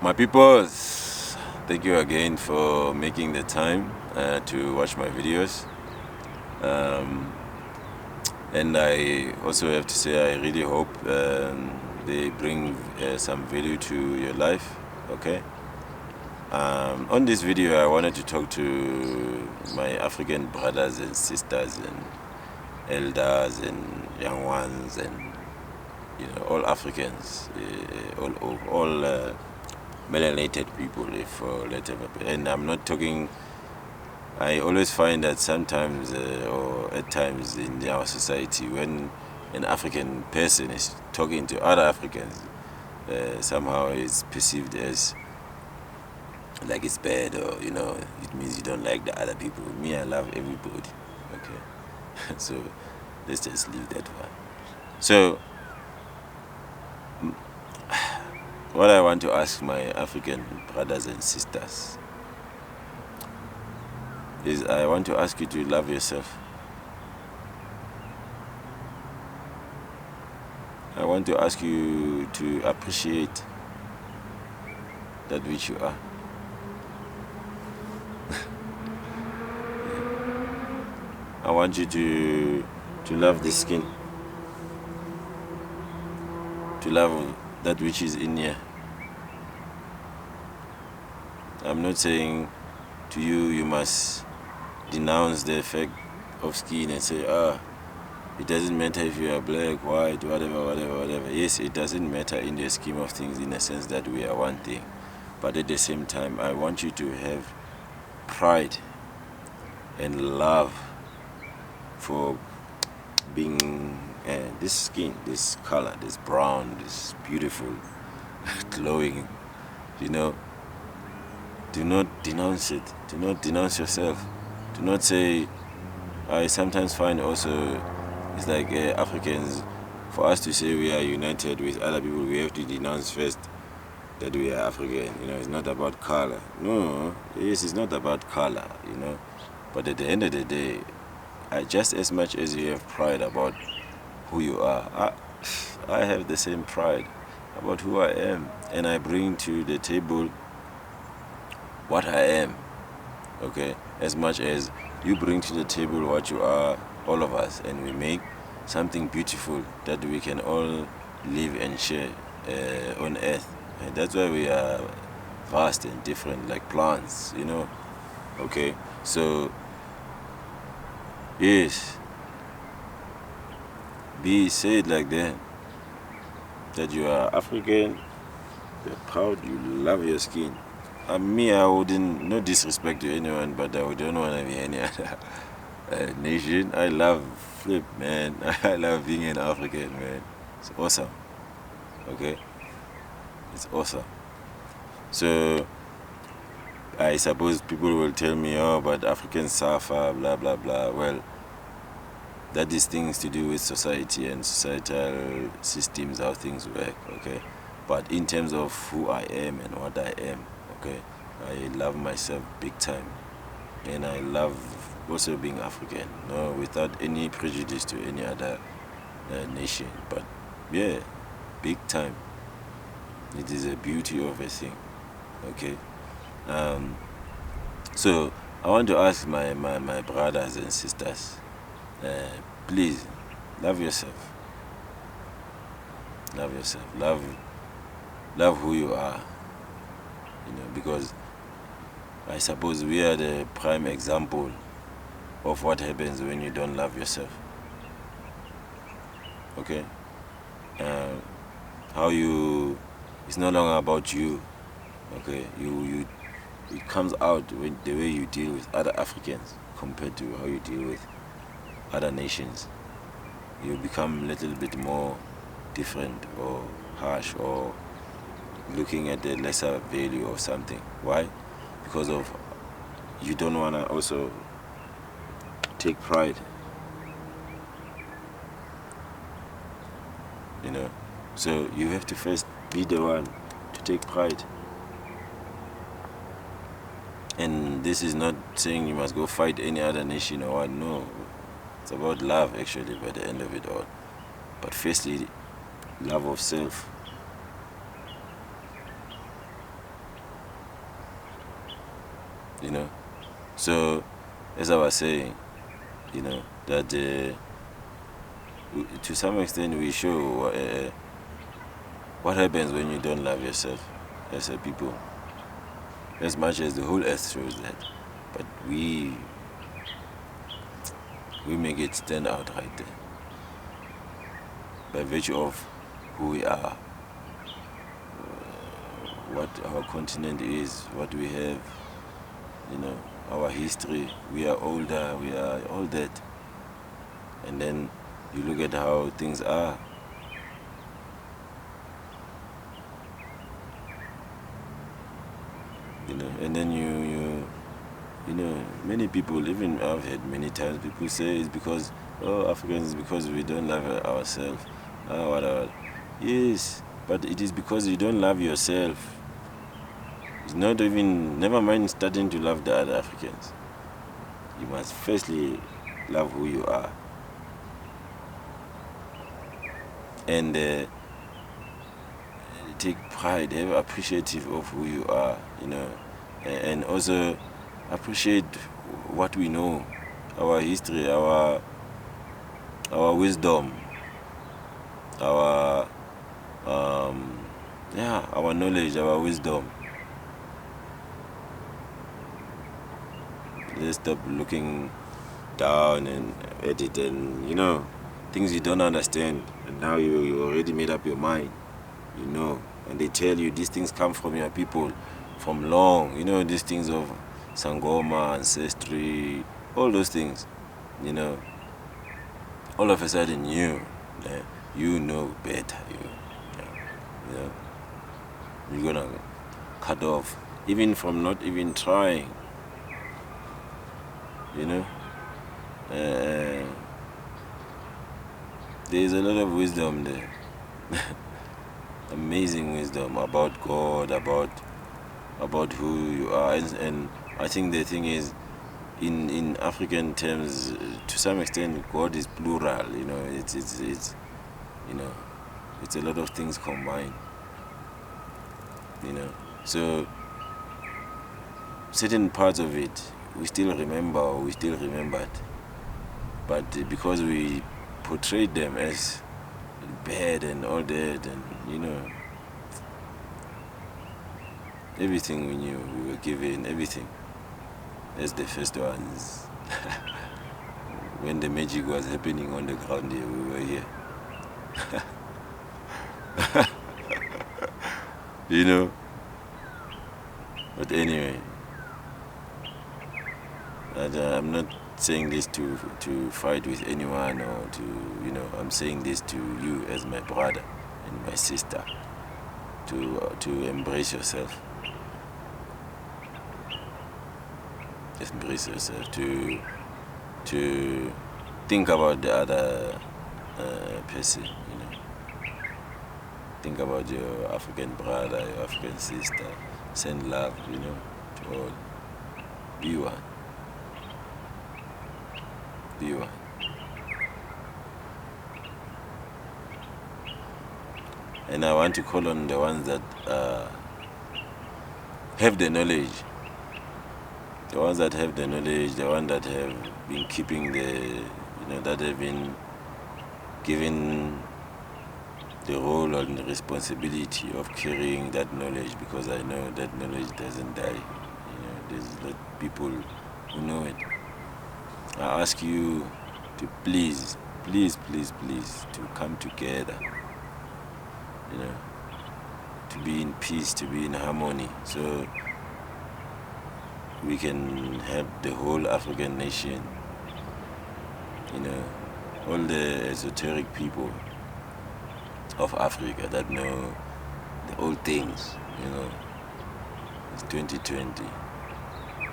My peoples, thank you again for making the time to watch my videos. And I also have to say I really hope they bring some value to your life. Okay. On this video I wanted to talk to my African brothers and sisters and elders and young ones and all Africans, all melanated people, if and I'm not talking. I always find that sometimes or at times in our society, when an African person is talking to other Africans, somehow it's perceived as like it's bad, or it means you don't like the other people. Me, I love everybody. Okay. So let's just leave that one. So what I want to ask my African brothers and sisters is, I want to ask you to love yourself. I want to ask you to appreciate that which you are. I want you to love the skin, to love that which is in here. I'm not saying to you, you must denounce the effect of skin and say, it doesn't matter if you are black, white, whatever. Yes, it doesn't matter in the scheme of things, in the sense that we are one thing. But at the same time, I want you to have pride and love for being this skin, this color, this brown, this beautiful, glowing. Do not denounce it. Do not denounce yourself. Do not say. I sometimes find also it's like Africans, for us to say we are united with other people, we have to denounce first that we are African. It's not about color. No, yes, it's not about color. But at the end of the day, just as much as you have pride about who you are, I have the same pride about who I am, and I bring to the table what I am. Okay, as much as you bring to the table what you are, all of us, and we make something beautiful that we can all live and share on earth. And that's why we are vast and different, like plants. Okay, so yes, be said like that you are African, you're proud, you love your skin. Me, I wouldn't, no disrespect to anyone, but I don't want to be any other nation. I love flip, man. I love being an African, man. It's awesome. Okay, it's awesome. So I suppose people will tell me, but Africans suffer, blah blah blah. Well, that is things to do with society and societal systems, how things work. Okay, but in terms of who I am and what I am, okay, I love myself big time, and I love also being African, without any prejudice to any other nation. But yeah, big time. It is a beauty of a thing. Okay. So I want to ask my brothers and sisters, please love yourself. Love yourself. Love who you are. Because I suppose we are the prime example of what happens when you don't love yourself. Okay? It's no longer about you. Okay? It comes out when the way you deal with other Africans compared to how you deal with other nations. You become a little bit more different or harsh, or looking at the lesser value of something. Why? Because of you don't want to also take pride. So you have to first be the one to take pride. And this is not saying you must go fight any other nation or what. No, it's about love actually by the end of it all. But firstly, love of self. you know. So, as I was saying, that to some extent we show what happens when you don't love yourself as a people, as much as the whole earth shows that. But we make it stand out right there by virtue of who we are, what our continent is, what we have, our history. We are older, we are all that. And then you look at how things are. And then many people, even I've heard many times people say it's because, Africans is because we don't love ourselves. Whatever. Yes, but it is because you don't love yourself. It's not even, never mind starting to love the other Africans. You must firstly love who you are. And take pride, have appreciative of who you are, and also appreciate what we know, our history, our wisdom, our knowledge, our wisdom. Let's stop looking down and at it and things you don't understand, and now you already made up your mind, and they tell you these things come from your people from long, these things of Sangoma, ancestry, all those things, all of a sudden you know better, you're gonna cut off, even from not even trying, there's a lot of wisdom there. Amazing wisdom about God, about who you are, and I think the thing is, in African terms, to some extent, God is plural. It's it's a lot of things combined. So certain parts of it we still remembered, but because we portrayed them as bad and all that, and everything we knew, we were given everything as the first ones. When the magic was happening on the ground here, we were here. But anyway, I'm not saying this to fight with anyone, or to I'm saying this to you as my brother and my sister, to embrace yourself. Embrace yourself, to think about the other person, think about your African brother, your African sister. Send love, to all. Be one. Be one. And I want to call on the ones that have the knowledge. The ones that have the knowledge, the ones that have been keeping that have been given the role and the responsibility of carrying that knowledge, because I know that knowledge doesn't die. There's people who know it. I ask you to please to come together, to be in peace, to be in harmony, so we can help the whole African nation, all the esoteric people of Africa that know the old things, It's 2020.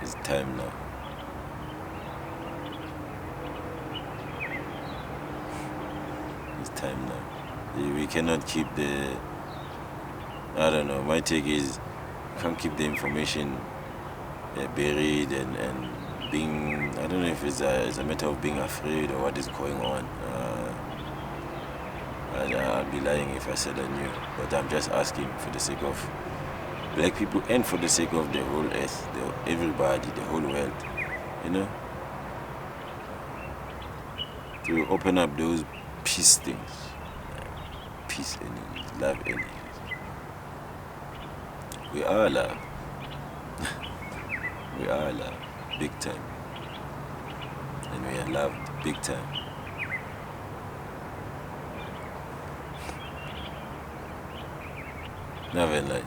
It's time now. It's time now. We cannot keep my take is, can't keep the information buried and being, I don't know if it's a matter of being afraid or what is going on. I'd be lying if I said I knew, but I'm just asking for the sake of Black people, and for the sake of the whole earth, everybody, the whole world, you know, to open up those peace things, peace energies, love energies. We are love. We are loved big time, and we are loved big time. Love and light.